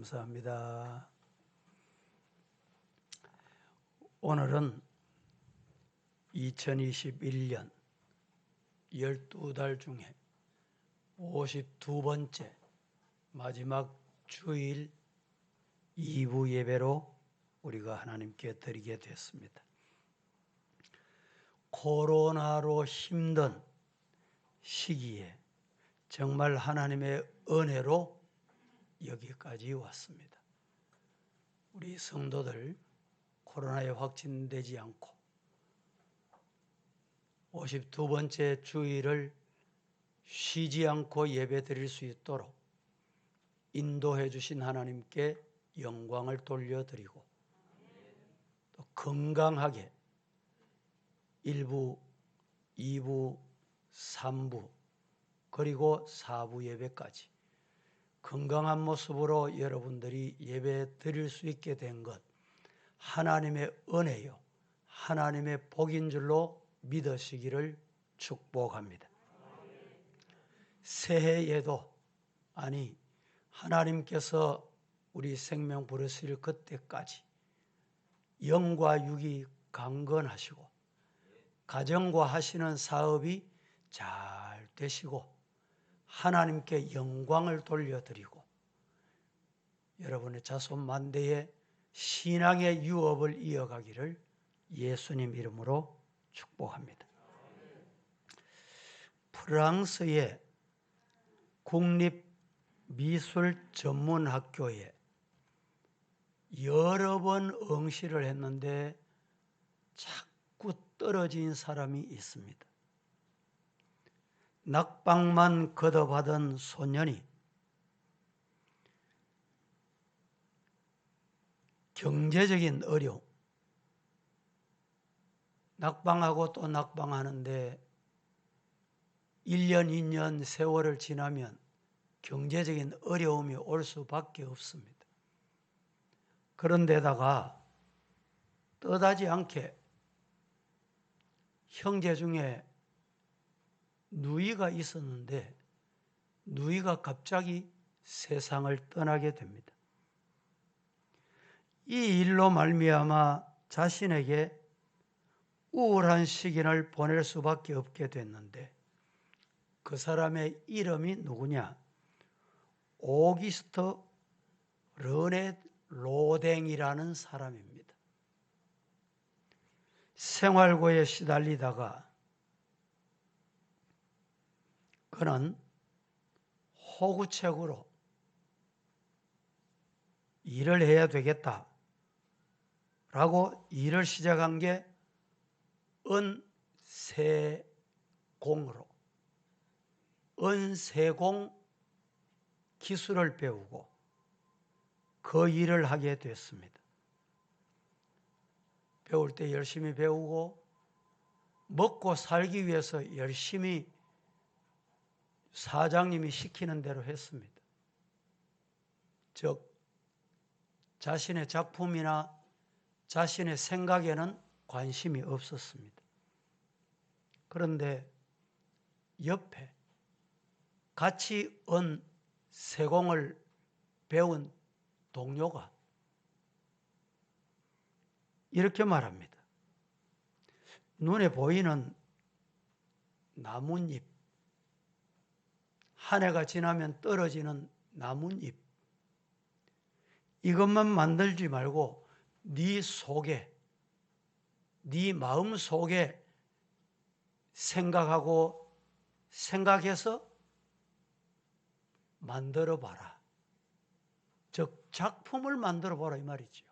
감사합니다. 오늘은 2021년 12달 중에 52번째 마지막 주일 2부 예배로 우리가 하나님께 드리게 됐습니다. 코로나로 힘든 시기에 정말 하나님의 은혜로 여기까지 왔습니다. 우리 성도들 코로나에 확진되지 않고 52번째 주일을 쉬지 않고 예배 드릴 수 있도록 인도해 주신 하나님께 영광을 돌려드리고 또 건강하게 1부, 2부, 3부 그리고 4부 예배까지 건강한 모습으로 여러분들이 예배 드릴 수 있게 된 것 하나님의 은혜요, 하나님의 복인 줄로 믿으시기를 축복합니다. 새해에도 하나님께서 우리 생명 부르실 그때까지 영과 육이 강건하시고 가정과 하시는 사업이 잘 되시고 하나님께 영광을 돌려드리고 여러분의 자손 만대의 신앙의 유업을 이어가기를 예수님 이름으로 축복합니다. 프랑스의 국립미술전문학교에 여러 번 응시를 했는데 자꾸 떨어진 사람이 있습니다. 낙방만 거둬받은 소년이 경제적인 어려움, 낙방하고 또 낙방하는데 1년, 2년 세월을 지나면 경제적인 어려움이 올 수밖에 없습니다. 그런데다가 뜻하지 않게 형제 중에 누이가 있었는데 누이가 갑자기 세상을 떠나게 됩니다. 이 일로 말미암아 자신에게 우울한 시기를 보낼 수밖에 없게 됐는데 그 사람의 이름이 누구냐? 오기스트 르네 로댕이라는 사람입니다. 생활고에 시달리다가 그는 호구책으로 일을 해야 되겠다라고 일을 시작한 게 은세공으로 은세공 기술을 배우고 그 일을 하게 됐습니다. 배울 때 열심히 배우고 먹고 살기 위해서 열심히 사장님이 시키는 대로 했습니다. 즉 자신의 작품이나 자신의 생각에는 관심이 없었습니다. 그런데 옆에 같이 세공을 배운 동료가 이렇게 말합니다. 눈에 보이는 나뭇잎, 한 해가 지나면 떨어지는 나뭇잎, 이것만 만들지 말고 네 속에, 네 마음 속에 생각해서 만들어봐라. 즉 작품을 만들어봐라 이 말이지요.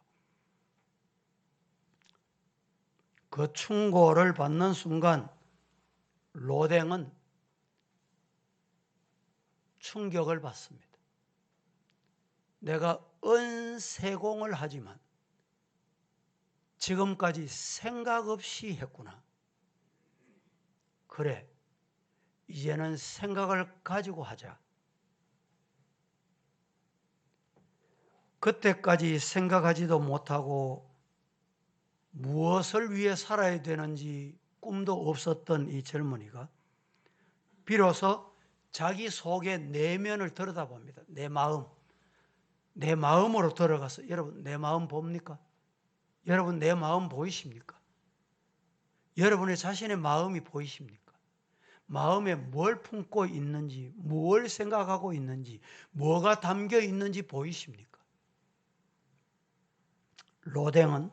그 충고를 받는 순간 로댕은 충격을 받습니다. 내가 은세공을 하지만 지금까지 생각 없이 했구나. 그래, 이제는 생각을 가지고 하자. 그때까지 생각하지도 못하고 무엇을 위해 살아야 되는지 꿈도 없었던 이 젊은이가 비로소 자기 속의 내면을 들여다봅니다. 내 마음, 내 마음으로 들어가서, 여러분 내 마음 봅니까? 여러분 내 마음 보이십니까? 여러분의 자신의 마음이 보이십니까? 마음에 뭘 품고 있는지, 뭘 생각하고 있는지, 뭐가 담겨 있는지 보이십니까? 로댕은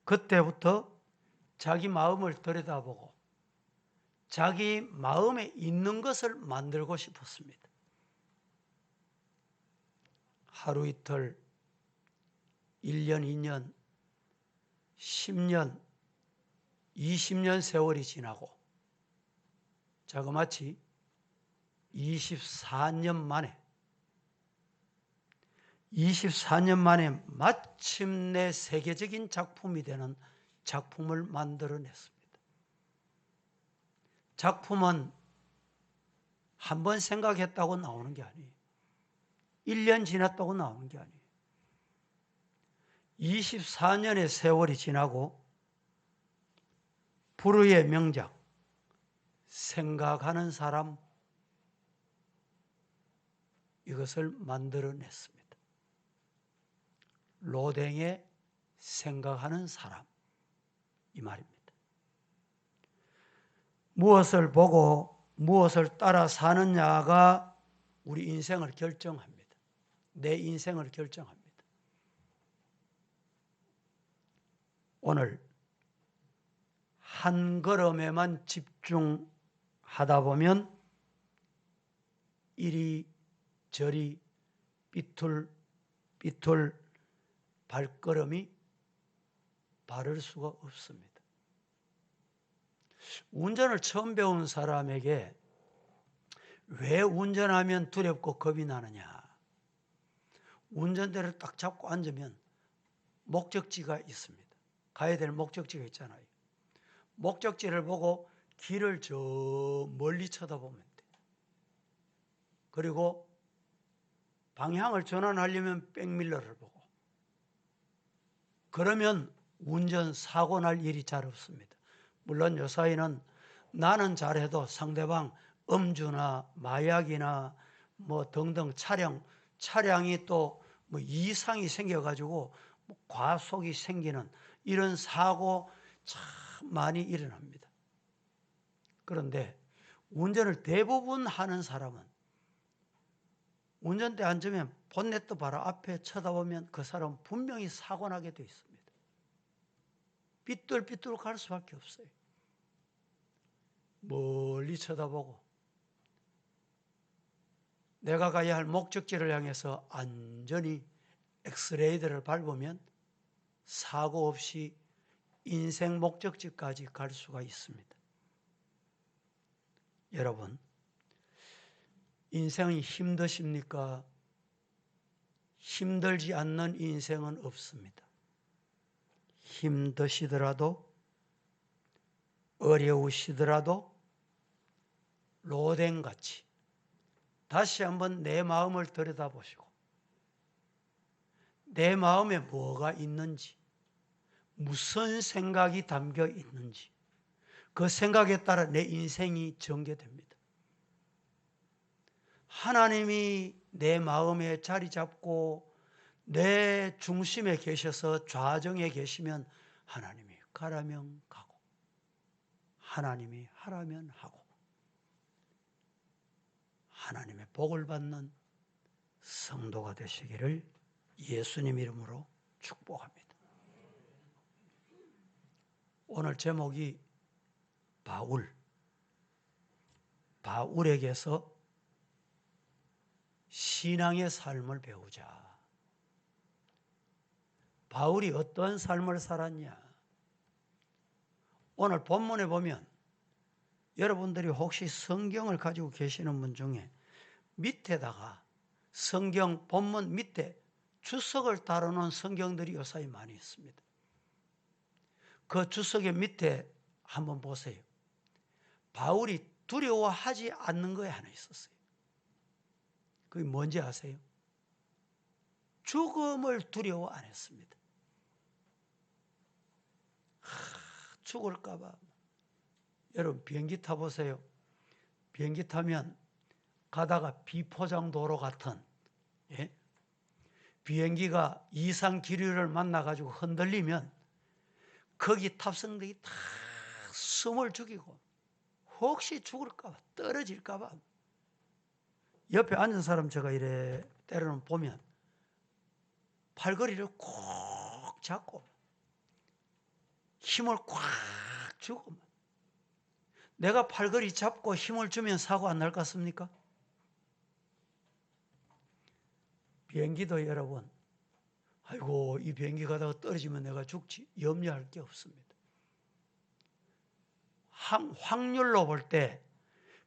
그때부터 자기 마음을 들여다보고 자기 마음에 있는 것을 만들고 싶었습니다. 하루 이틀, 1년, 2년, 10년, 20년 세월이 지나고 자그마치 24년 만에 마침내 세계적인 작품이 되는 작품을 만들어냈습니다. 작품은 한 번 생각했다고 나오는 게 아니에요. 1년 지났다고 나오는 게 아니에요. 24년의 세월이 지나고 불후의 명작, 생각하는 사람, 이것을 만들어냈습니다. 로댕의 생각하는 사람, 이 말입니다. 무엇을 보고 무엇을 따라 사느냐가 우리 인생을 결정합니다. 내 인생을 결정합니다. 오늘 한 걸음에만 집중하다 보면 이리저리 삐뚤 발걸음이 바를 수가 없습니다. 운전을 처음 배운 사람에게 왜 운전하면 두렵고 겁이 나느냐? 운전대를 딱 잡고 앉으면 목적지가 있습니다. 가야 될 목적지가 있잖아요. 목적지를 보고 길을 저 멀리 쳐다보면 돼. 그리고 방향을 전환하려면 백밀러를 보고. 그러면 운전 사고 날 일이 잘 없습니다. 물론 요사이는 나는 잘해도 상대방 음주나 마약이나 뭐 등등 차량이 또 뭐 이상이 생겨가지고 과속이 생기는 이런 사고 참 많이 일어납니다. 그런데 운전을 대부분 하는 사람은 운전대 앉으면 본넷도 봐라 앞에 쳐다보면 그 사람은 분명히 사고 나게 돼 있습니다. 삐뚤삐뚤 갈 수밖에 없어요. 멀리 쳐다보고 내가 가야 할 목적지를 향해서 안전히 엑스레이드를 밟으면 사고 없이 인생 목적지까지 갈 수가 있습니다. 여러분, 인생이 힘드십니까? 힘들지 않는 인생은 없습니다. 힘드시더라도 어려우시더라도 로댕같이 다시 한번 내 마음을 들여다보시고 내 마음에 뭐가 있는지, 무슨 생각이 담겨 있는지 그 생각에 따라 내 인생이 전개됩니다. 하나님이 내 마음에 자리 잡고 내 중심에 계셔서 좌정에 계시면 하나님이 가라면 가고 하나님이 하라면 하고 하나님의 복을 받는 성도가 되시기를 예수님 이름으로 축복합니다. 오늘 제목이 바울에게서 신앙의 삶을 배우자. 바울이 어떤 삶을 살았냐? 오늘 본문에 보면 여러분들이 혹시 성경을 가지고 계시는 분 중에 밑에다가 성경 본문 밑에 주석을 달아놓은 성경들이 요사이 많이 있습니다. 그 주석의 밑에 한번 보세요. 바울이 두려워하지 않는 거에 하나 있었어요. 그게 뭔지 아세요? 죽음을 두려워 안 했습니다. 죽을까 봐. 여러분 비행기 타보세요. 비행기 타면 가다가 비포장도로 같은 비행기가 이상 기류를 만나가지고 흔들리면 거기 탑승들이 다 숨을 죽이고 혹시 죽을까봐 떨어질까봐 옆에 앉은 사람 제가 이래 때로는 보면 팔걸이를 꼭 잡고 힘을 꽉 주고, 내가 팔걸이 잡고 힘을 주면 사고 안 날 것 같습니까? 비행기도 여러분, 아이고 이 비행기 가다가 떨어지면 내가 죽지, 염려할 게 없습니다. 확률로 볼 때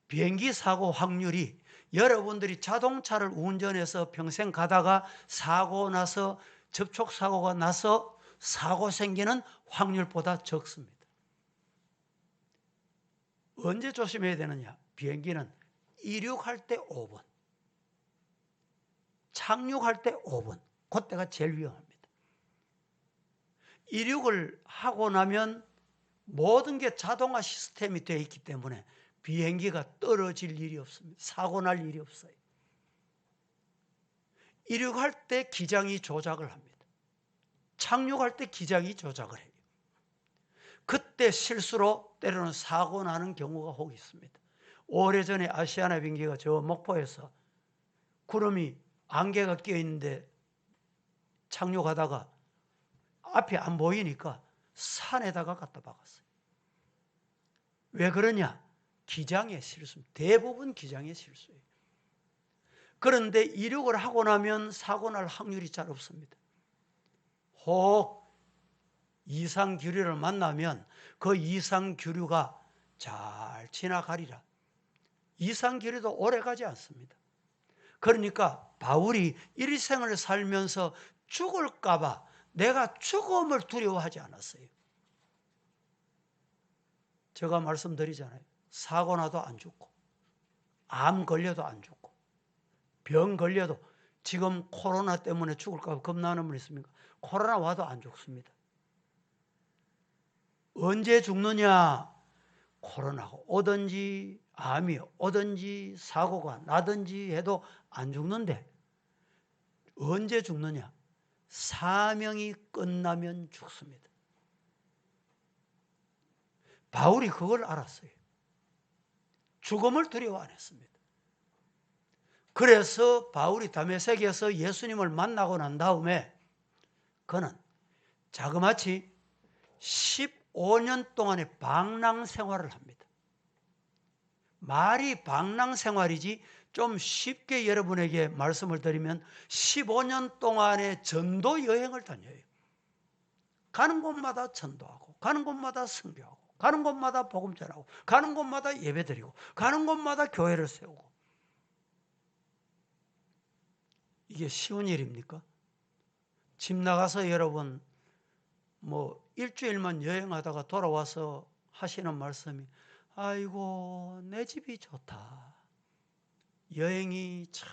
비행기 사고 확률이 여러분들이 자동차를 운전해서 평생 가다가 사고 나서 접촉사고가 나서 사고 생기는 확률보다 적습니다. 언제 조심해야 되느냐? 비행기는 이륙할 때 5분, 착륙할 때 5분, 그때가 제일 위험합니다. 이륙을 하고 나면 모든 게 자동화 시스템이 되어 있기 때문에 비행기가 떨어질 일이 없습니다. 사고 날 일이 없어요. 이륙할 때 기장이 조작을 합니다. 착륙할 때 기장이 조작을 해요. 그때 실수로 때로는 사고 나는 경우가 혹 있습니다. 오래전에 아시아나 비행기가 저 목포에서 구름이 안개가 끼어 있는데 착륙하다가 앞이 안 보이니까 산에다가 갖다 박았어요. 왜 그러냐? 기장의 실수, 대부분 기장의 실수예요. 그런데 이륙을 하고 나면 사고 날 확률이 잘 없습니다. 혹 이상기류를 만나면 그 이상기류가 잘 지나가리라. 이상기류도 오래 가지 않습니다. 그러니까 바울이 일생을 살면서 죽을까 봐 내가 죽음을 두려워하지 않았어요. 제가 말씀드리잖아요. 사고 나도 안 죽고, 암 걸려도 안 죽고, 병 걸려도, 지금 코로나 때문에 죽을까 봐 겁나는 분 있습니까? 코로나 와도 안 죽습니다. 언제 죽느냐? 코로나가 오든지 암이 오든지 사고가 나든지 해도 안 죽는데 언제 죽느냐? 사명이 끝나면 죽습니다. 바울이 그걸 알았어요. 죽음을 두려워 안 했습니다. 그래서 바울이 다메섹에서 예수님을 만나고 난 다음에 그는 자그마치 15년 동안의 방랑 생활을 합니다. 말이 방랑 생활이지 좀 쉽게 여러분에게 말씀을 드리면 15년 동안의 전도 여행을 다녀요. 가는 곳마다 전도하고, 가는 곳마다 선교하고, 가는 곳마다 복음 전하고, 가는 곳마다 예배드리고, 가는 곳마다 교회를 세우고. 이게 쉬운 일입니까? 집 나가서 여러분 일주일만 여행하다가 돌아와서 하시는 말씀이 아이고 내 집이 좋다. 여행이 참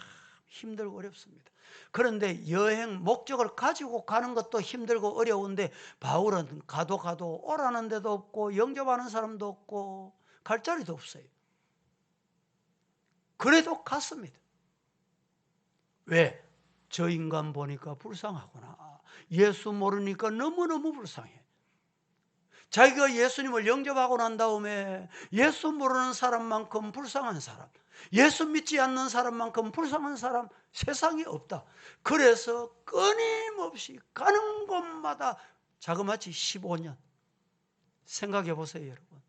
힘들고 어렵습니다. 그런데 여행 목적을 가지고 가는 것도 힘들고 어려운데 바울은 가도 오라는 데도 없고 영접하는 사람도 없고 갈 자리도 없어요. 그래도 갔습니다. 왜? 저 인간 보니까 불쌍하구나. 예수 모르니까 너무너무 불쌍해. 자기가 예수님을 영접하고 난 다음에 예수 모르는 사람만큼 불쌍한 사람, 예수 믿지 않는 사람만큼 불쌍한 사람 세상에 없다. 그래서 끊임없이 가는 곳마다 자그마치 15년. 생각해 보세요, 여러분.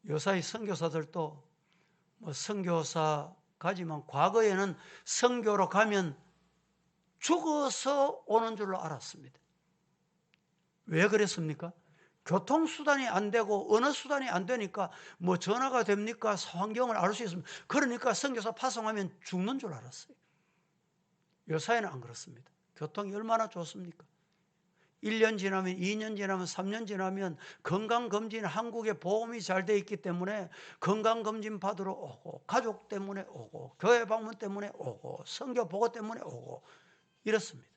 요사이 선교사들도 선교사 가지만 과거에는 선교로 가면 죽어서 오는 줄로 알았습니다. 왜 그랬습니까? 교통수단이 안 되고 어느 수단이 안 되니까 전화가 됩니까? 환경을 알 수 있습니다. 그러니까 선교사 파송하면 죽는 줄 알았어요. 요사이는 안 그렇습니다. 교통이 얼마나 좋습니까? 1년 지나면 2년 지나면 3년 지나면 건강검진, 한국에 보험이 잘 돼 있기 때문에 건강검진 받으러 오고, 가족 때문에 오고, 교회 방문 때문에 오고, 선교 보고 때문에 오고 이렇습니다.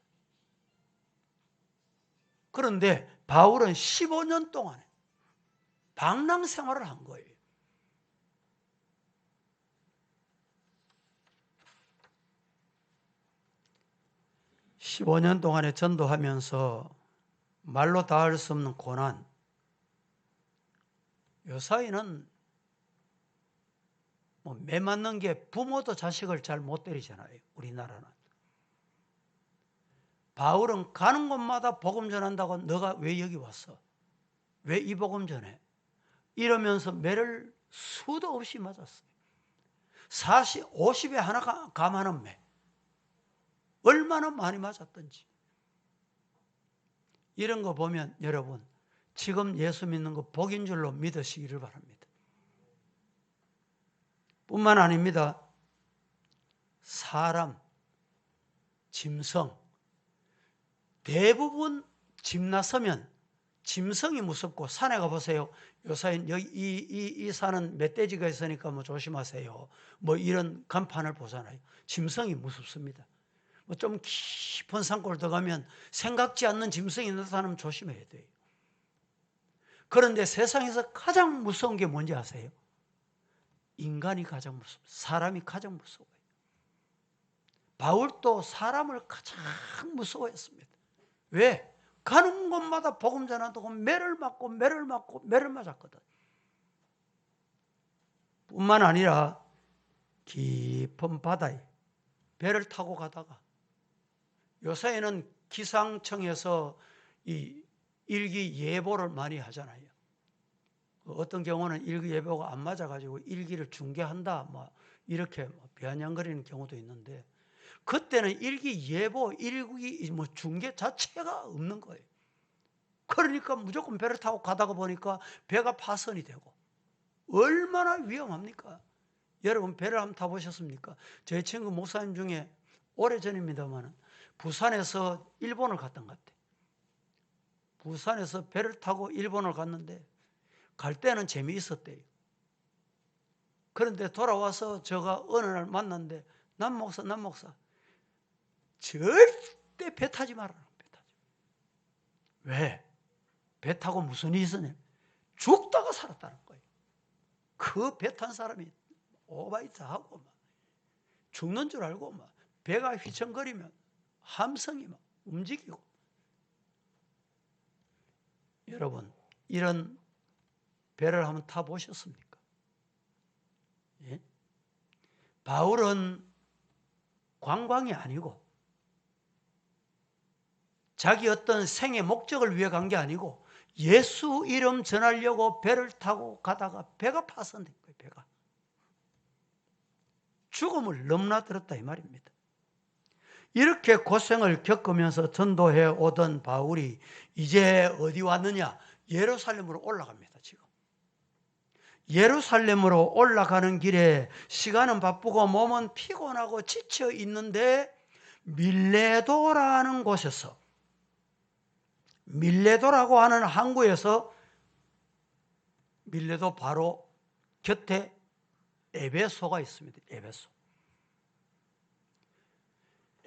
그런데 바울은 15년 동안에 방랑 생활을 한 거예요. 15년 동안에 전도하면서 말로 다할 수 없는 고난, 요 사이는 매 맞는 게 부모도 자식을 잘 못 때리잖아요. 우리나라는. 바울은 가는 곳마다 복음 전한다고 너가 왜 여기 왔어? 왜 이 복음 전해? 이러면서 매를 수도 없이 맞았어요. 50에 하나 감하는 매. 얼마나 많이 맞았던지. 이런 거 보면 여러분 지금 예수 믿는 거 복인 줄로 믿으시기를 바랍니다. 뿐만 아닙니다. 사람, 짐승, 대부분 집 나서면 짐승이 무섭고 산에 가보세요. 요사이 여기 이 산은 멧돼지가 있으니까 뭐 조심하세요. 뭐 이런 간판을 보잖아요. 짐승이 무섭습니다. 뭐 좀 깊은 산골 들어가면 생각지 않는 짐승이 나타나면 조심해야 돼요. 그런데 세상에서 가장 무서운 게 뭔지 아세요? 인간이 가장 무섭습니다. 사람이 가장 무서워요. 바울도 사람을 가장 무서워했습니다. 왜? 가는 곳마다 복음 전한다고 매를 맞고 매를 맞았거든. 뿐만 아니라 깊은 바다에 배를 타고 가다가 요새에는 기상청에서 이 일기예보를 많이 하잖아요. 어떤 경우는 일기예보가 안 맞아가지고 일기를 중계한다 뭐 이렇게 비아냥거리는 경우도 있는데, 그때는 일기예보, 일기 뭐 중계 자체가 없는 거예요. 그러니까 무조건 배를 타고 가다가 보니까 배가 파손이 되고 얼마나 위험합니까? 여러분 배를 한번 타보셨습니까? 제 친구 목사님 중에 오래전입니다만 부산에서 일본을 갔던 것 같아요. 부산에서 배를 타고 일본을 갔는데 갈 때는 재미있었대요. 그런데 돌아와서 제가 어느 날 만났는데 남 목사 절대 배 타지 말아라. 배 타지. 왜? 배 타고 무슨 일이 있었냐? 죽다가 살았다는 거예요. 그 배 탄 사람이 오바이트 하고 막 죽는 줄 알고 막 배가 휘청거리면 함성이 막 움직이고. 여러분 이런 배를 한번 타보셨습니까? 예? 바울은 관광이 아니고 자기 어떤 생의 목적을 위해 간 게 아니고 예수 이름 전하려고 배를 타고 가다가 배가 파손된 거예요. 배가 죽음을 넘나들었다 이 말입니다. 이렇게 고생을 겪으면서 전도해 오던 바울이 이제 어디 왔느냐? 예루살렘으로 올라갑니다. 지금 예루살렘으로 올라가는 길에 시간은 바쁘고 몸은 피곤하고 지쳐 있는데 밀레도라는 곳에서, 밀레도라고 하는 항구에서, 밀레도 바로 곁에 에베소가 있습니다.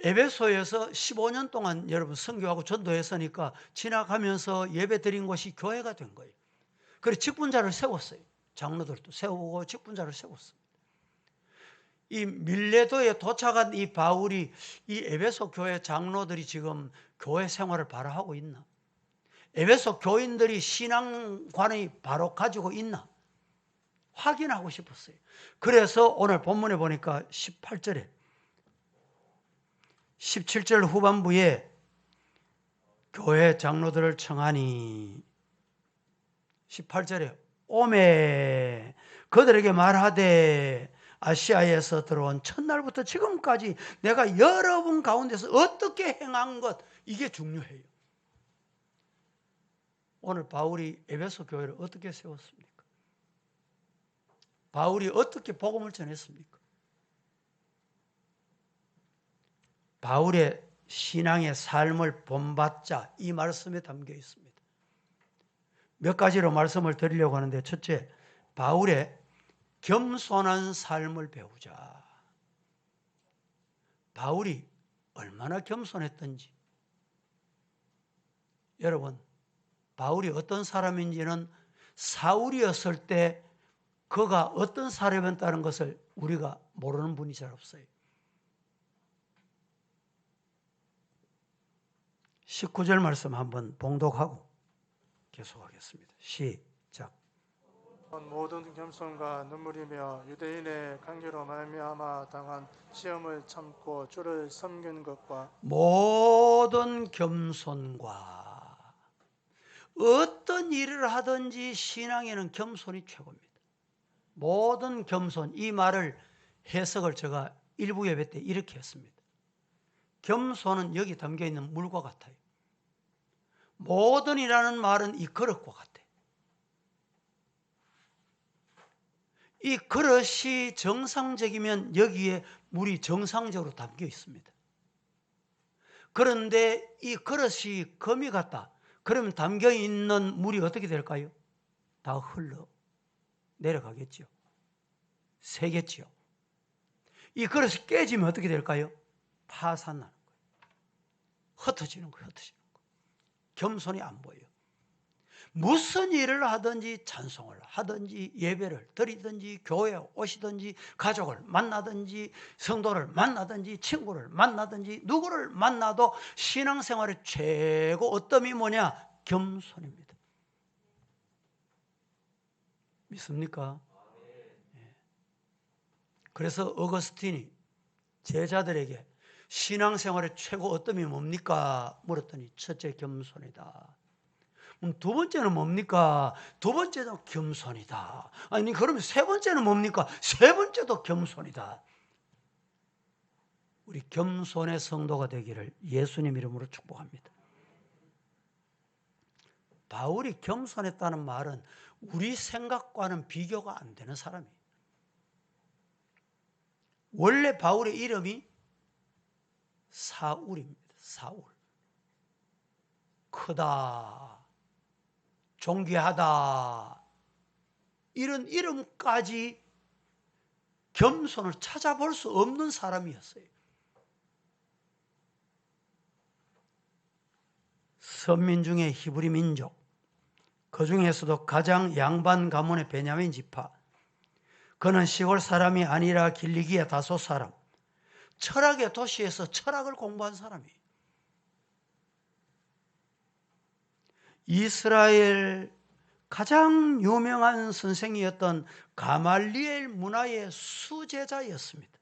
에베소에서 15년 동안 여러분 선교하고 전도했으니까 지나가면서 예배 드린 곳이 교회가 된 거예요. 그래서 직분자를 세웠어요. 장로들도 세우고 직분자를 세웠습니다. 이 밀레도에 도착한 이 바울이 이 에베소 교회 장로들이 지금 교회 생활을 바로 하고 있나? 에베소 교인들이 신앙관이 바로 가지고 있나? 확인하고 싶었어요. 그래서 오늘 본문에 보니까 18절에 17절 후반부에 교회 장로들을 청하니 18절에 오매 그들에게 말하되 아시아에서 들어온 첫날부터 지금까지 내가 여러분 가운데서 어떻게 행한 것, 이게 중요해요. 오늘 바울이 에베소 교회를 어떻게 세웠습니까? 바울이 어떻게 복음을 전했습니까? 바울의 신앙의 삶을 본받자, 이 말씀에 담겨 있습니다. 몇 가지로 말씀을 드리려고 하는데, 첫째, 바울의 겸손한 삶을 배우자. 바울이 얼마나 겸손했던지. 여러분, 바울이 어떤 사람인지는 사울이었을 때 그가 어떤 사람이었다는 것을 우리가 모르는 분이 잘 없어요. 19절 말씀 한번 봉독하고 계속하겠습니다. 시작. 모든 겸손과 눈물이며 유대인의 관계로 말미암아 당한 시험을 참고 주를 섬기는 것과 모든 겸손과 어떤 일을 하든지 신앙에는 겸손이 최고입니다. 모든 겸손, 이 말을 해석을 제가 일부 예배 때 이렇게 했습니다. 겸손은 여기 담겨있는 물과 같아요. 모든이라는 말은 이 그릇과 같아요. 이 그릇이 정상적이면 여기에 물이 정상적으로 담겨 있습니다. 그런데 이 그릇이 금이 같다. 그러면 담겨 있는 물이 어떻게 될까요? 다 흘러 내려가겠죠. 새겠죠. 이 그릇이 깨지면 어떻게 될까요? 파산나는 거예요. 흩어지는 거예요. 겸손이 안 보여요. 무슨 일을 하든지 찬송을 하든지 예배를 드리든지 교회에 오시든지 가족을 만나든지 성도를 만나든지 친구를 만나든지 누구를 만나도 신앙생활의 최고 어뜸이 뭐냐? 겸손입니다. 믿습니까? 그래서 어거스틴이 제자들에게 신앙생활의 최고 어뜸이 뭡니까? 물었더니 첫째 겸손이다. 두 번째는 뭡니까? 두 번째도 겸손이다. 아니 그러면 세 번째는 뭡니까? 세 번째도 겸손이다. 우리 겸손의 성도가 되기를 예수님 이름으로 축복합니다. 바울이 겸손했다는 말은 우리 생각과는 비교가 안 되는 사람이에요. 원래 바울의 이름이 사울입니다. 사울. 크다, 존귀하다, 이런 이름까지 겸손을 찾아볼 수 없는 사람이었어요. 선민 중에 히브리 민족, 그 중에서도 가장 양반 가문의 베냐민 지파, 그는 시골 사람이 아니라 길리기아 다소 사람, 철학의 도시에서 철학을 공부한 사람이에요. 이스라엘 가장 유명한 선생이었던 가말리엘 문화의 수제자였습니다.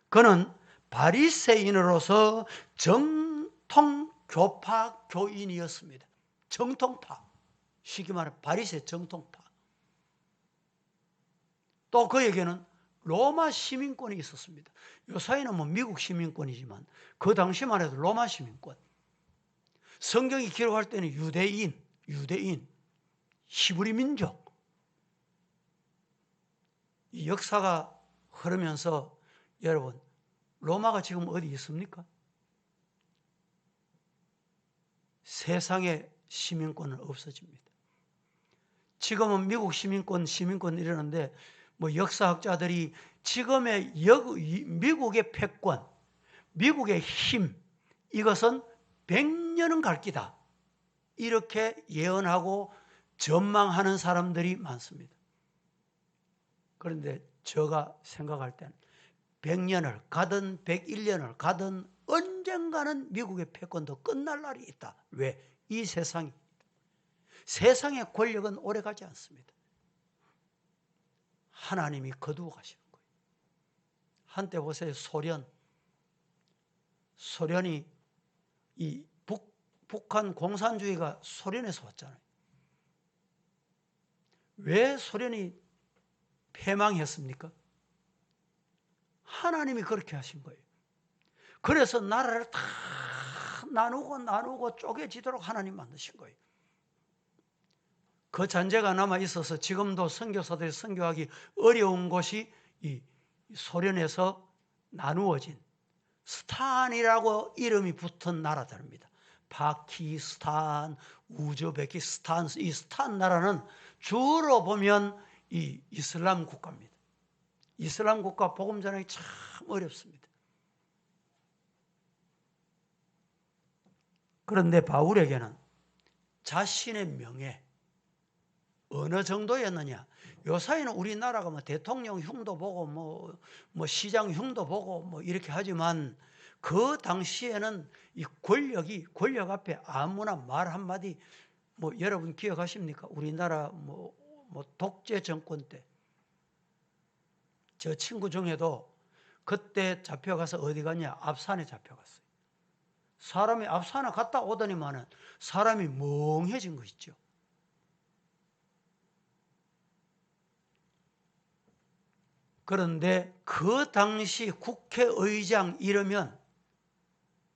그는 바리새인으로서 정통 교파 교인이었습니다. 정통파, 쉽게 말해 바리새 정통파. 또 그에게는 로마 시민권이 있었습니다. 요사이는 뭐 미국 시민권이지만 그 당시만 해도 로마 시민권. 성경이 기록할 때는 유대인, 히브리 민족. 이 역사가 흐르면서 여러분, 로마가 지금 어디 있습니까? 세상에 시민권은 없어집니다. 지금은 미국 시민권 이러는데 뭐 역사학자들이 지금의 미국의 패권, 미국의 힘, 이것은 100년은 갈 기다. 이렇게 예언하고 전망하는 사람들이 많습니다. 그런데 제가 생각할 때는 100년을 가든 101년을 가든 언젠가는 미국의 패권도 끝날 날이 있다. 왜? 이 세상의 권력은 오래가지 않습니다. 하나님이 거두어 가시는 거예요. 한때 보세요. 소련이 이 북한 공산주의가 소련에서 왔잖아요. 왜 소련이 패망했습니까? 하나님이 그렇게 하신 거예요. 그래서 나라를 다 나누고 쪼개지도록 하나님 만드신 거예요. 그 잔재가 남아 있어서 지금도 선교사들이 선교하기 어려운 곳이 이 소련에서 나누어진 스탄이라고 이름이 붙은 나라들입니다. 파키스탄, 우즈베키스탄, 이 스탄 나라는 주로 보면 이 이슬람 국가입니다. 이슬람 국가 복음 전하기 참 어렵습니다. 그런데 바울에게는 자신의 명예 어느 정도였느냐? 요사이는 우리나라가 뭐 대통령 흉도 보고 뭐 시장 흉도 보고 뭐 이렇게 하지만 그 당시에는 이 권력 앞에 아무나 말 한마디, 뭐 여러분 기억하십니까? 우리나라 뭐 독재 정권 때 저 친구 중에도 그때 잡혀가서 어디 갔냐? 앞산에 잡혀갔어요. 사람이 앞산에 갔다 오더니만은 사람이 멍해진 거 있죠. 그런데 그 당시 국회의장 이러면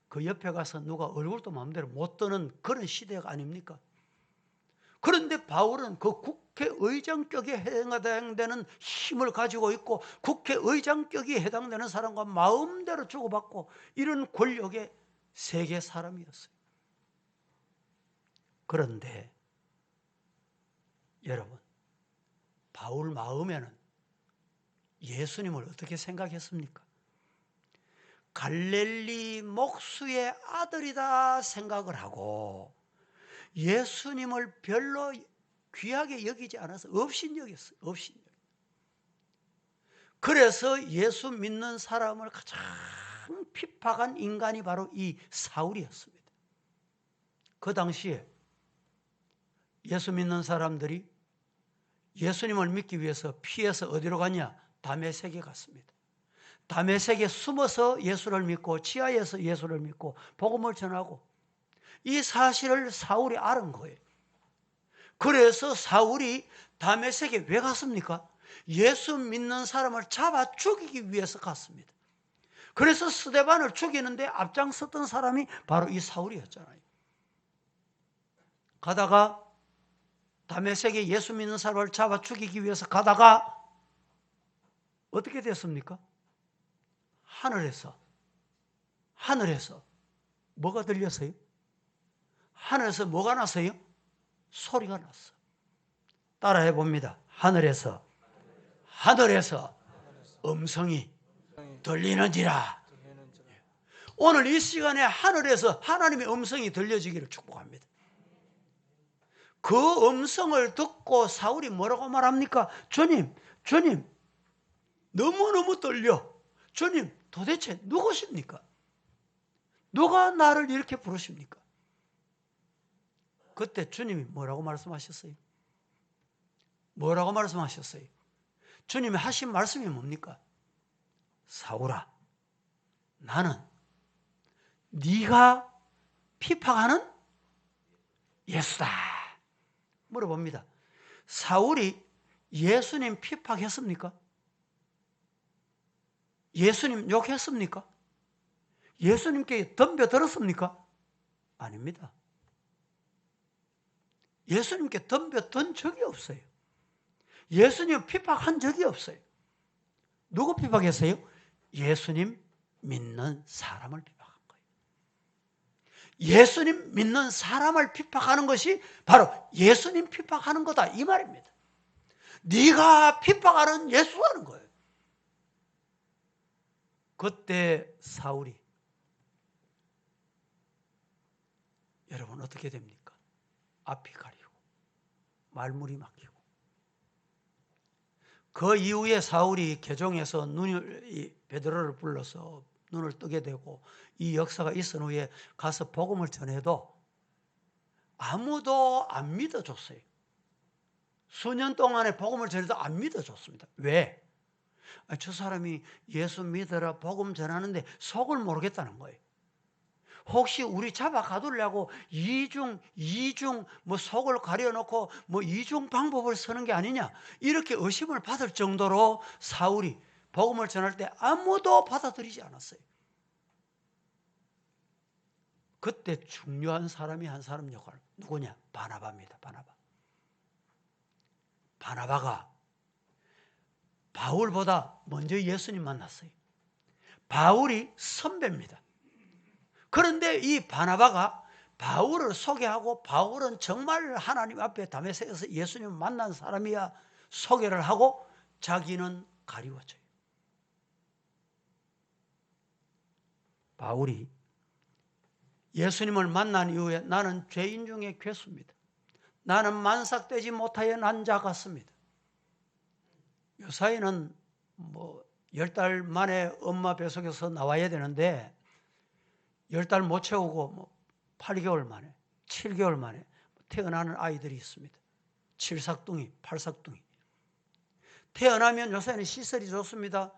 그 옆에 가서 누가 얼굴도 마음대로 못 드는 그런 시대가 아닙니까? 그런데 바울은 그 국회의장격에 해당되는 힘을 가지고 있고 국회의장격에 해당되는 사람과 마음대로 주고받고 이런 권력의 세계 사람이었어요. 그런데 여러분, 바울 마음에는 예수님을 어떻게 생각했습니까? 갈릴리 목수의 아들이다 생각을 하고 예수님을 별로 귀하게 여기지 않아서 업신여겼어요. 업신여겼어요. 그래서 예수 믿는 사람을 가장 핍박한 인간이 바로 이 사울이었습니다. 그 당시에 예수 믿는 사람들이 예수님을 믿기 위해서 피해서 어디로 갔냐? 다메섹에 갔습니다. 다메섹에 숨어서 예수를 믿고 지하에서 예수를 믿고 복음을 전하고 이 사실을 사울이 알은 거예요. 그래서 사울이 다메섹에 왜 갔습니까? 예수 믿는 사람을 잡아 죽이기 위해서 갔습니다. 그래서 스데반을 죽이는데 앞장섰던 사람이 바로 이 사울이었잖아요. 가다가 다메섹에 예수 믿는 사람을 잡아 죽이기 위해서 가다가 어떻게 됐습니까? 하늘에서 뭐가 들렸어요? 하늘에서 뭐가 났어요? 소리가 났어. 따라해 봅니다. 하늘에서 음성이 들리는지라. 오늘 이 시간에 하늘에서 하나님의 음성이 들려지기를 축복합니다. 그 음성을 듣고 사울이 뭐라고 말합니까? 주님, 너무너무 떨려. 주님, 도대체 누구십니까? 누가 나를 이렇게 부르십니까? 그때 주님이 뭐라고 말씀하셨어요? 주님이 하신 말씀이 뭡니까? 사울아, 나는 네가 핍박하는 예수다. 물어봅니다. 사울이 예수님 핍박했습니까? 예수님 욕했습니까? 예수님께 덤벼들었습니까? 아닙니다. 예수님께 덤벼든 적이 없어요. 예수님 핍박한 적이 없어요. 누구 핍박했어요? 예수님 믿는 사람을 핍박한 거예요. 예수님 믿는 사람을 핍박하는 것이 바로 예수님 핍박하는 거다 이 말입니다. 네가 핍박하는 예수라는 거예요. 그때 사울이 여러분 어떻게 됩니까? 앞이 가리고 말문이 막히고 그 이후에 사울이 개종해서 베드로를 불러서 눈을 뜨게 되고 이 역사가 있은 후에 가서 복음을 전해도 아무도 안 믿어줬어요. 수년 동안에 복음을 전해도 안 믿어줬습니다. 왜? 저 사람이 예수 믿어라 복음 전하는데 속을 모르겠다는 거예요. 혹시 우리 잡아 가두려고 이중 뭐 속을 가려놓고 뭐 이중 방법을 쓰는 게 아니냐 이렇게 의심을 받을 정도로 사울이 복음을 전할 때 아무도 받아들이지 않았어요. 그때 중요한 사람이 한 사람 역할 누구냐? 바나바입니다. 바나바가 바울보다 먼저 예수님 만났어요. 바울이 선배입니다. 그런데 이 바나바가 바울을 소개하고 바울은 정말 하나님 앞에 다메섹에서 예수님을 만난 사람이야 소개를 하고 자기는 가리워져요. 바울이 예수님을 만난 이후에 나는 죄인 중에 괴수입니다. 나는 만삭되지 못하여 난 자 같습니다. 요사이는 10달 만에 엄마 뱃속에서 나와야 되는데 10달 못 채우고 뭐 8개월 만에 7개월 만에 태어나는 아이들이 있습니다. 7삭둥이, 8삭둥이. 태어나면 요새는 시설이 좋습니다.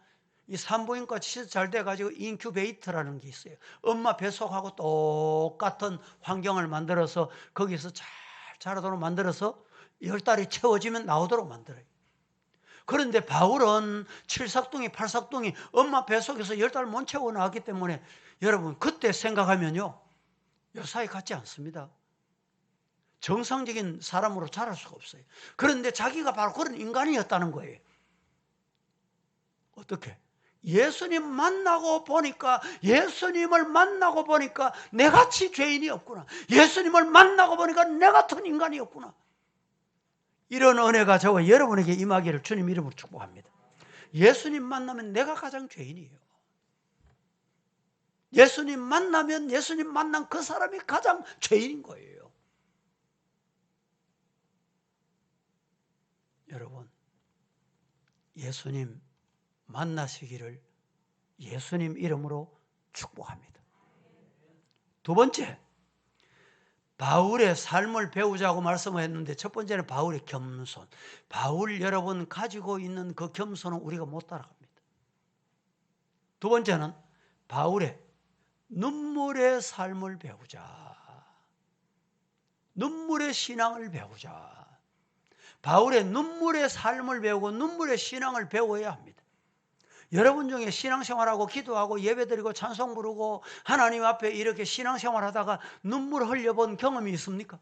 이 산부인과 시설 잘 돼가지고 인큐베이터라는 게 있어요. 엄마 뱃속하고 똑같은 환경을 만들어서 거기서 잘 자라도록 만들어서 10달이 채워지면 나오도록 만들어요. 그런데 바울은 7삭둥이, 8삭둥이 엄마 뱃속에서 10달 못 채워 나왔기 때문에 여러분 그때 생각하면요. 요사이 같지 않습니다. 정상적인 사람으로 자랄 수가 없어요. 그런데 자기가 바로 그런 인간이었다는 거예요. 어떻게? 예수님을 만나고 보니까 내같이 죄인이 없구나. 예수님을 만나고 보니까 내 같은 인간이 없구나. 이런 은혜가 저와 여러분에게 임하기를 주님 이름으로 축복합니다. 예수님 만나면 내가 가장 죄인이에요. 예수님 만나면 예수님 만난 그 사람이 가장 죄인인 거예요. 여러분, 예수님 만나시기를 예수님 이름으로 축복합니다. 두 번째, 바울의 삶을 배우자고 말씀을 했는데 첫 번째는 바울의 겸손. 바울 여러분 가지고 있는 그 겸손은 우리가 못 따라갑니다. 두 번째는 바울의 눈물의 삶을 배우자. 눈물의 신앙을 배우자. 바울의 눈물의 삶을 배우고 눈물의 신앙을 배워야 합니다. 여러분 중에 신앙생활하고 기도하고 예배드리고 찬송 부르고 하나님 앞에 이렇게 신앙생활하다가 눈물 흘려본 경험이 있습니까?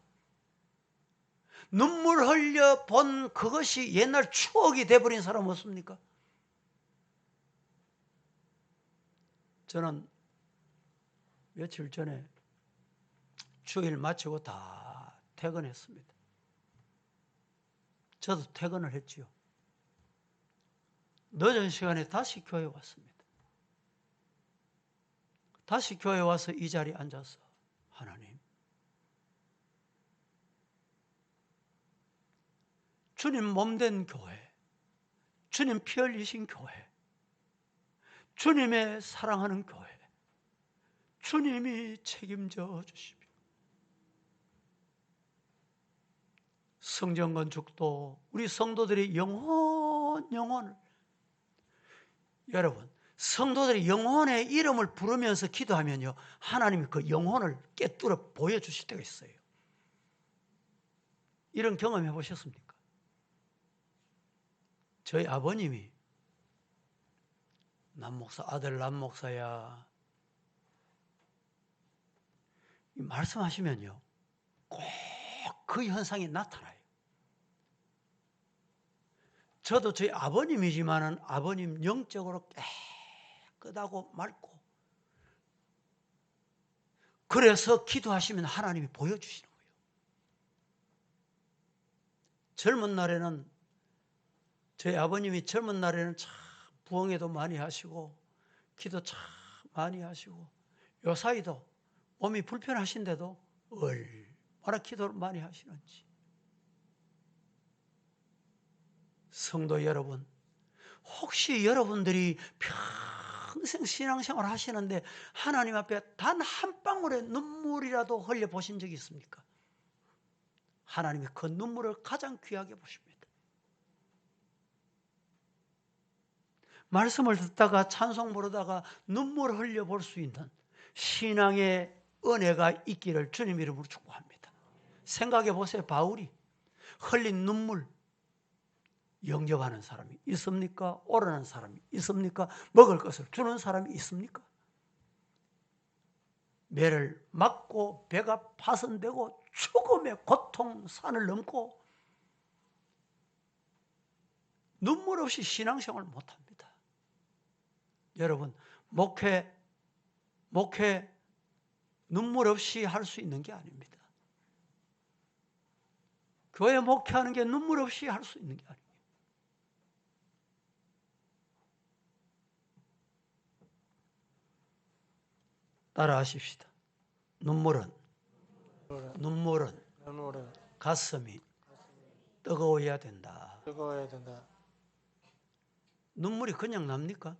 눈물 흘려본 그것이 옛날 추억이 돼버린 사람 없습니까? 저는 며칠 전에 주일 마치고 다 퇴근했습니다. 저도 퇴근을 했지요. 늦은 시간에 다시 교회에 왔습니다. 다시 교회에 와서 이 자리에 앉아서 하나님, 주님 몸된 교회, 주님 피 흘리신 교회, 주님의 사랑하는 교회, 주님이 책임져 주십시오. 성전 건축도 우리 성도들이 영혼을 여러분 성도들이 영혼의 이름을 부르면서 기도하면요 하나님이 그 영혼을 깨뚫어 보여주실 때가 있어요. 이런 경험 해보셨습니까? 저희 아버님이 남목사 아들 남목사야 말씀하시면요 꼭 그 현상이 나타나요. 저도 저희 아버님이지만은 아버님 영적으로 깨끗하고 맑고 그래서 기도하시면 하나님이 보여주시는 거예요. 젊은 날에는 저희 아버님이 젊은 날에는 참 부흥회도 많이 하시고 기도 참 많이 하시고 요 사이도 몸이 불편하신데도 얼마나 기도를 많이 하시는지. 성도 여러분, 혹시 여러분들이 평생 신앙생활 하시는데 하나님 앞에 단 한 방울의 눈물이라도 흘려보신 적이 있습니까? 하나님이 그 눈물을 가장 귀하게 보십니다. 말씀을 듣다가 찬송 부르다가 눈물을 흘려볼 수 있는 신앙의 은혜가 있기를 주님 이름으로 축복합니다. 생각해 보세요. 바울이 흘린 눈물 영접하는 사람이 있습니까? 오르는 사람이 있습니까? 먹을 것을 주는 사람이 있습니까? 매를 맞고 배가 파손되고 죽음의 고통 산을 넘고 눈물 없이 신앙생활을 못합니다. 여러분 목회 눈물 없이 할 수 있는 게 아닙니다. 교회 목회하는 게 눈물 없이 할 수 있는 게 아닙니다. 따라하십시다. 눈물은 가슴이 뜨거워야 된다. 눈물이 그냥 납니까?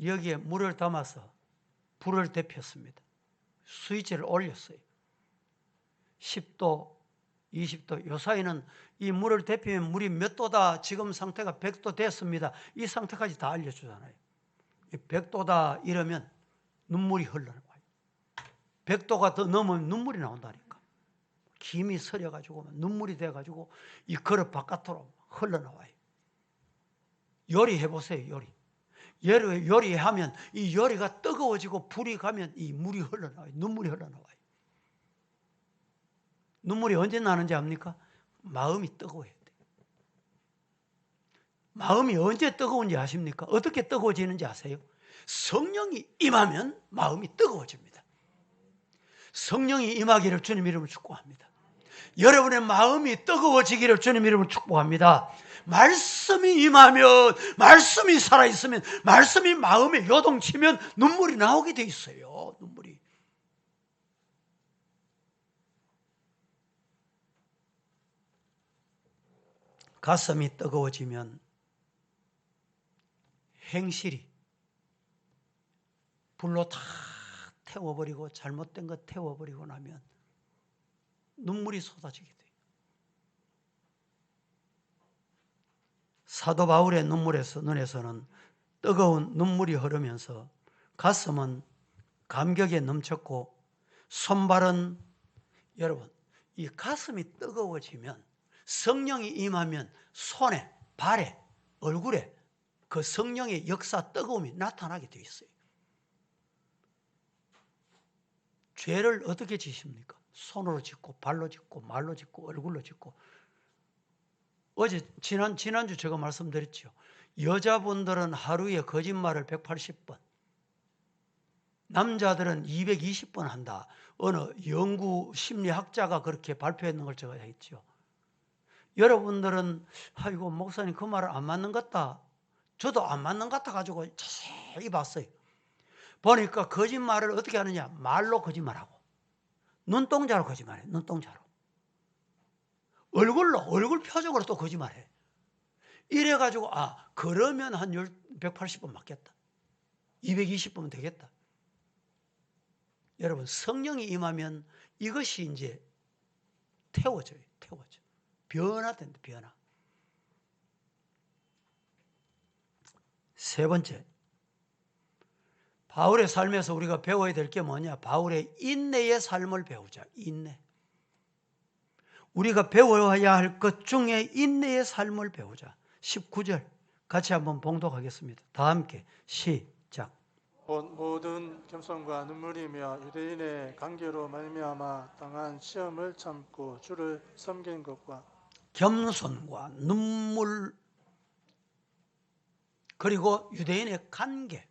여기에 물을 담아서 불을 데폈습니다. 스위치를 올렸어요. 10도, 20도. 요 사이는 이 물을 데피면 물이 몇 도다, 지금 상태가 100도 됐습니다. 이 상태까지 다 알려주잖아요. 100도다 이러면 눈물이 흘러나와요. 100도가 더 넘으면 눈물이 나온다니까. 김이 서려가지고 눈물이 돼가지고 이 그릇 바깥으로 흘러나와요. 요리해보세요. 요리하면 이 요리가 뜨거워지고 불이 가면 이 물이 흘러나와요. 눈물이 흘러나와요. 눈물이 언제 나는지 압니까? 마음이 뜨거워야 돼요. 마음이 언제 뜨거운지 아십니까? 어떻게 뜨거워지는지 아세요? 성령이 임하면 마음이 뜨거워집니다. 성령이 임하기를 주님 이름으로 축복합니다. 여러분의 마음이 뜨거워지기를 주님 이름으로 축복합니다. 말씀이 임하면, 말씀이 살아있으면, 말씀이 마음에 요동치면 눈물이 나오게 돼 있어요. 눈물이. 가슴이 뜨거워지면 행실이 불로 다 태워버리고 잘못된 거 태워버리고 나면 눈물이 쏟아지게 돼요. 사도 바울의 눈에서는 뜨거운 눈물이 흐르면서 가슴은 감격에 넘쳤고 손발은, 여러분, 이 가슴이 뜨거워지면 성령이 임하면 손에, 발에, 얼굴에 그 성령의 역사 뜨거움이 나타나게 되어 있어요. 죄를 어떻게 지십니까? 손으로 짓고 발로 짓고 말로 짓고 얼굴로 짓고. 어제 지난주 제가 말씀드렸죠. 여자분들은 하루에 거짓말을 180번, 남자들은 220번 한다. 어느 연구 심리학자가 그렇게 발표했는 걸 제가 했죠. 여러분들은 아이고 목사님 그 말은 안 맞는 것 같다. 저도 안 맞는 것 같아 가지고 자세히 봤어요. 보니까 거짓말을 어떻게 하느냐. 말로 거짓말하고 눈동자로 거짓말해. 눈동자로. 얼굴 표정으로 또 거짓말해. 이래가지고 그러면 한 180번 맞겠다. 220번 되겠다. 여러분 성령이 임하면 이것이 이제 태워져요. 변화된다. 변화. 세 번째, 바울의 삶에서 우리가 배워야 될 게 뭐냐? 바울의 인내의 삶을 배우자. 인내. 우리가 배워야 할 것 중에 인내의 삶을 배우자. 19절 같이 한번 봉독하겠습니다. 다 함께 시작. 모든 겸손과 눈물이며 유대인의 관계로 말미암아 당한 시험을 참고 주를 섬긴 것과, 겸손과 눈물, 그리고 유대인의 관계,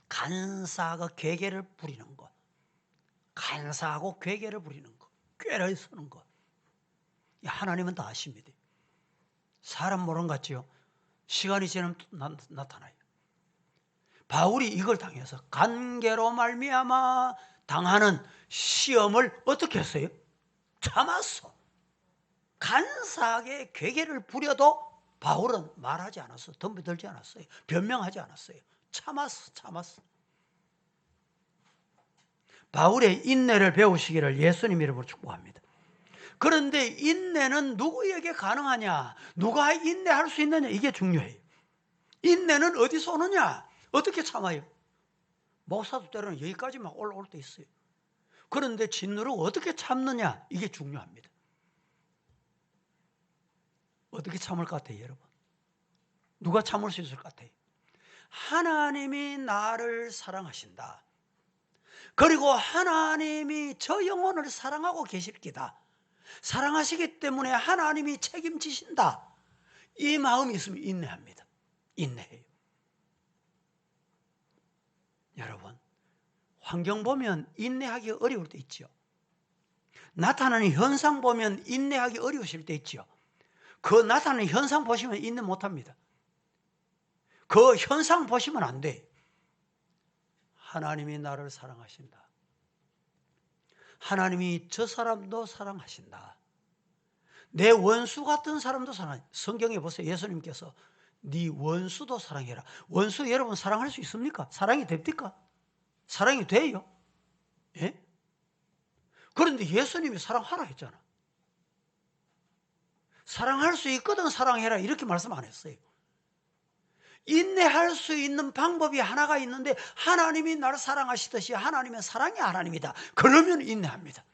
간사하고 괴계를 부리는 것, 간사하고 괴계를 부리는 것, 꾀를 쓰는 것. 하나님은 다 아십니다. 사람 모르는 것 같지요? 시간이 지나면 나타나요. 바울이 이걸 당해서 관계로 말미암아 당하는 시험을 어떻게 했어요? 참았어. 간사하게 괴계를 부려도 바울은 말하지 않았어. 덤벼들지 않았어요. 변명하지 않았어요. 참았어. 바울의 인내를 배우시기를 예수님 이름으로 축복합니다. 그런데 인내는 누구에게 가능하냐? 누가 인내할 수 있느냐? 이게 중요해요. 인내는 어디서 오느냐? 어떻게 참아요? 목사도 때로는 여기까지만 올라올 때 있어요. 그런데 진노를 어떻게 참느냐? 이게 중요합니다. 어떻게 참을 것 같아요, 여러분? 누가 참을 수 있을 것 같아요? 하나님이 나를 사랑하신다. 그리고 하나님이 저 영혼을 사랑하고 계실 기다. 사랑하시기 때문에 하나님이 책임지신다. 이 마음이 있으면 인내합니다. 인내해요. 여러분, 환경 보면 인내하기 어려울 때 있죠. 나타나는 현상 보면 인내하기 어려우실 때 있죠. 그 나타나는 현상 보시면 인내 못합니다. 그 현상 보시면 안 돼. 하나님이 나를 사랑하신다. 하나님이 저 사람도 사랑하신다. 내 원수 같은 사람도 사랑하신다. 성경에 보세요. 예수님께서 네 원수도 사랑해라. 원수 여러분 사랑할 수 있습니까? 사랑이 됩니까? 사랑이 돼요? 예? 그런데 예수님이 사랑하라 했잖아. 사랑할 수 있거든 사랑해라 이렇게 말씀 안 했어요. 인내할 수 있는 방법이 하나가 있는데 하나님이 나를 사랑하시듯이 하나님은 사랑이 하나님이다. 그러면 인내합니다.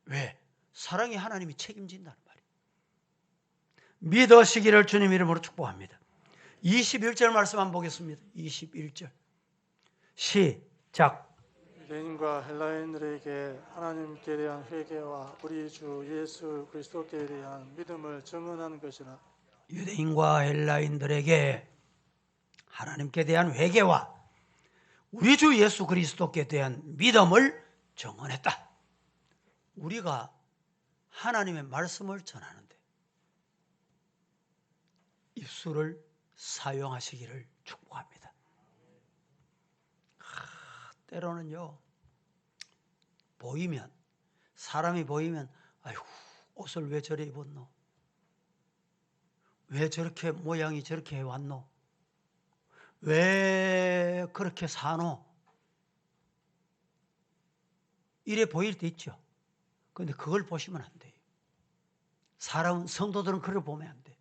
왜? 사랑이 하나님이 책임진다는 말이에요. 믿으시기를 주님 이름으로 축복합니다. 21절 말씀 한번 보겠습니다. 21절 시작. 유대인과 헬라인들에게 하나님께 대한 회개와 우리 주 예수 그리스도께 대한 믿음을 증언하는 것이라. 유대인과 헬라인들에게 하나님께 대한 회개와 우리 주 예수 그리스도께 대한 믿음을 증언했다. 우리가 하나님의 말씀을 전하는데 입술을 사용하시기를 축복합니다. 때로는요, 보이면, 사람이 보이면, 아이고, 옷을 왜 저래 입었노? 왜 저렇게 모양이 저렇게 해왔노? 왜 그렇게 사노? 이래 보일 때 있죠. 그런데 그걸 보시면 안 돼요. 사람은, 성도들은 그걸 보면 안 돼.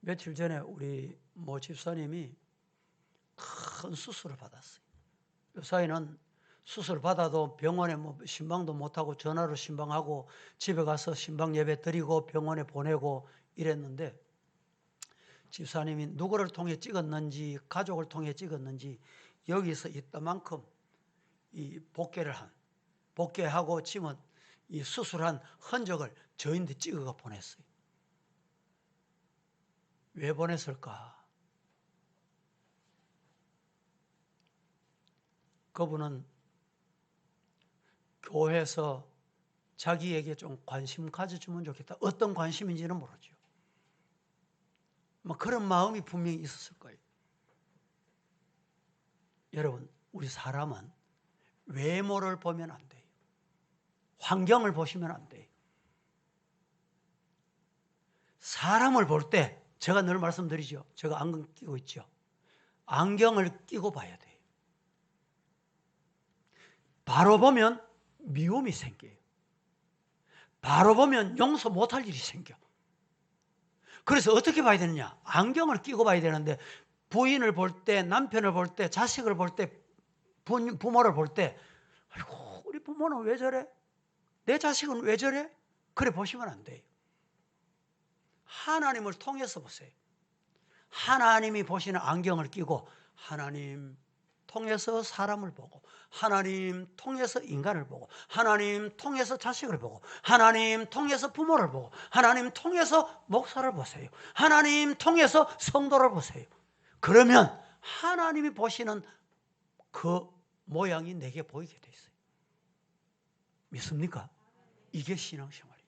며칠 전에 우리 모 집사님이 큰 수술을 받았어요. 요사이는 수술 받아도 병원에 뭐 신방도 못하고 전화로 신방하고 집에 가서 신방 예배 드리고 병원에 보내고 이랬는데 집사님이 누구를 통해 찍었는지 가족을 통해 찍었는지 여기서 이따만큼 이 복개하고 지금 이 수술한 흔적을 저희한테 찍어가 보냈어요. 왜 보냈을까? 그분은 교회에서 자기에게 좀 관심 가져주면 좋겠다. 어떤 관심인지는 모르죠. 뭐 그런 마음이 분명히 있었을 거예요. 여러분, 우리 사람은 외모를 보면 안 돼요. 환경을 보시면 안 돼요. 사람을 볼 때 제가 늘 말씀드리죠. 제가 안경 끼고 있죠. 안경을 끼고 봐야 돼요. 바로 보면 미움이 생겨요. 바로 보면 용서 못할 일이 생겨. 그래서 어떻게 봐야 되느냐? 안경을 끼고 봐야 되는데 부인을 볼 때, 남편을 볼 때, 자식을 볼 때, 부모를 볼 때 아이고 우리 부모는 왜 저래? 내 자식은 왜 저래? 그래 보시면 안 돼요. 하나님을 통해서 보세요. 하나님이 보시는 안경을 끼고 하나님 통해서 사람을 보고 하나님 통해서 인간을 보고 하나님 통해서 자식을 보고 하나님 통해서 부모를 보고 하나님 통해서 목사를 보세요. 하나님 통해서 성도를 보세요. 그러면 하나님이 보시는 그 모양이 내게 보이게 돼 있어요. 믿습니까? 이게 신앙생활이에요.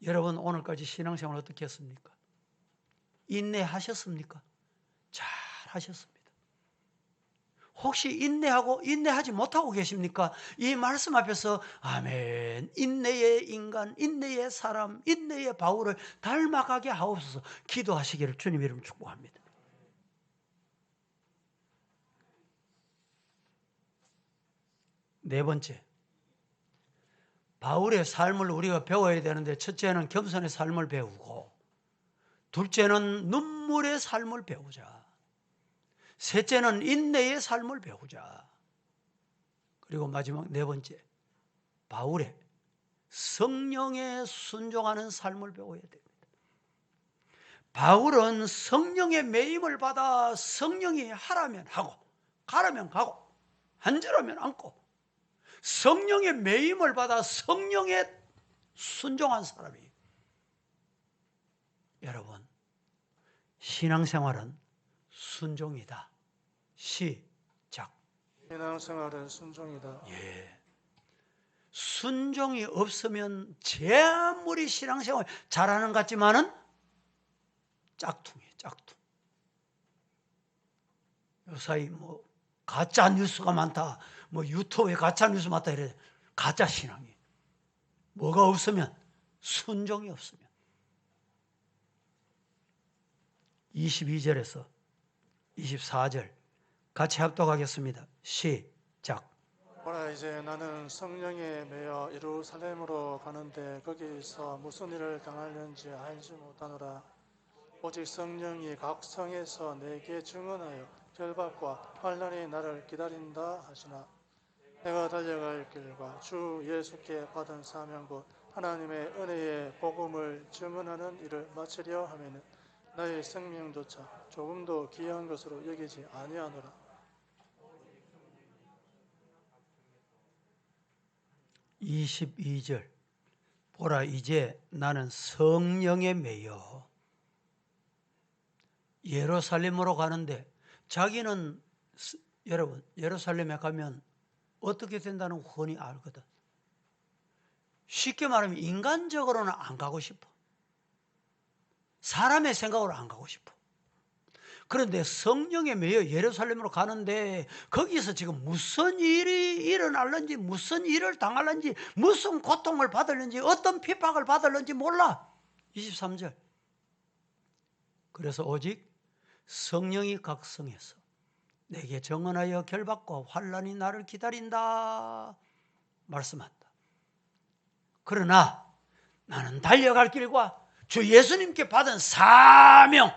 여러분 오늘까지 신앙생활 어떻게 했습니까? 인내하셨습니까? 잘 하셨습니다. 혹시 인내하지 못하고 계십니까? 이 말씀 앞에서 아멘, 인내의 인간, 인내의 사람, 인내의 바울을 닮아가게 하옵소서 기도하시기를 주님 이름 축복합니다. 네 번째, 바울의 삶을 우리가 배워야 되는데 첫째는 겸손의 삶을 배우고 둘째는 눈물의 삶을 배우자. 셋째는 인내의 삶을 배우자. 그리고 마지막 네 번째, 바울의 성령에 순종하는 삶을 배워야 됩니다. 바울은 성령의 매임을 받아 성령이 하라면 하고 가라면 가고 앉으라면 앉고 성령의 매임을 받아 성령에 순종한 사람이에요. 여러분, 신앙생활은 순종이다. 시작. 신앙생활은 순종이다. 예. 순종이 없으면 제 아무리 신앙생활 잘하는 것 같지만은 짝퉁이에요, 짝퉁. 요사이 가짜 뉴스가 많다. 유튜브에 가짜 뉴스 많다 이래. 가짜 신앙이에요. 뭐가 없으면? 순종이 없으면. 22절에서 24절 같이 합독하겠습니다. 시작. 보라, 이제 나는 성령에 매여 예루살렘으로 가는데 거기서 무슨 일을 당하려는지 알지 못하노라. 오직 성령이 각 성에서 내게 증언하여 결박과 환난이 나를 기다린다 하시나, 내가 달려갈 길과 주 예수께 받은 사명 곧 하나님의 은혜의 복음을 증언하는 일을 마치려 하면은 나의 생명조차 조금도 귀한 것으로 여기지 아니하노라. 22절 보라, 이제 나는 성령에 매여 예루살렘으로 가는데, 자기는 여러분 예루살렘에 가면 어떻게 된다는 거 훤히 알거든. 쉽게 말하면 인간적으로는 안 가고 싶어. 사람의 생각으로 안 가고 싶어. 그런데 성령에 매여 예루살렘으로 가는데 거기서 지금 무슨 일이 일어날는지, 무슨 일을 당할는지, 무슨 고통을 받을는지, 어떤 핍박을 받을는지 몰라. 23절. 그래서 오직 성령이 각 성에서 내게 정언하여 결박과 환난이 나를 기다린다 말씀한다. 그러나 나는 달려갈 길과 주 예수님께 받은 사명,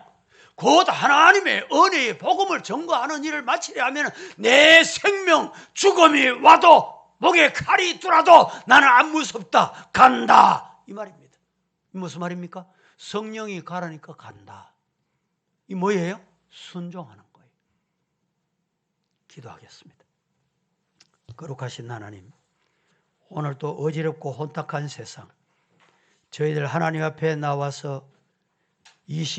곧 하나님의 은혜의 복음을 전거하는 일을 마치려 하면 내 생명 죽음이 와도 목에 칼이 뚫어도 나는 안 무섭다, 간다, 이 말입니다. 무슨 말입니까? 성령이 가라니까 간다. 이 뭐예요? 순종하는 거예요. 기도하겠습니다. 거룩하신 하나님, 오늘 또 어지럽고 혼탁한 세상, 저희들 하나님 앞에 나와서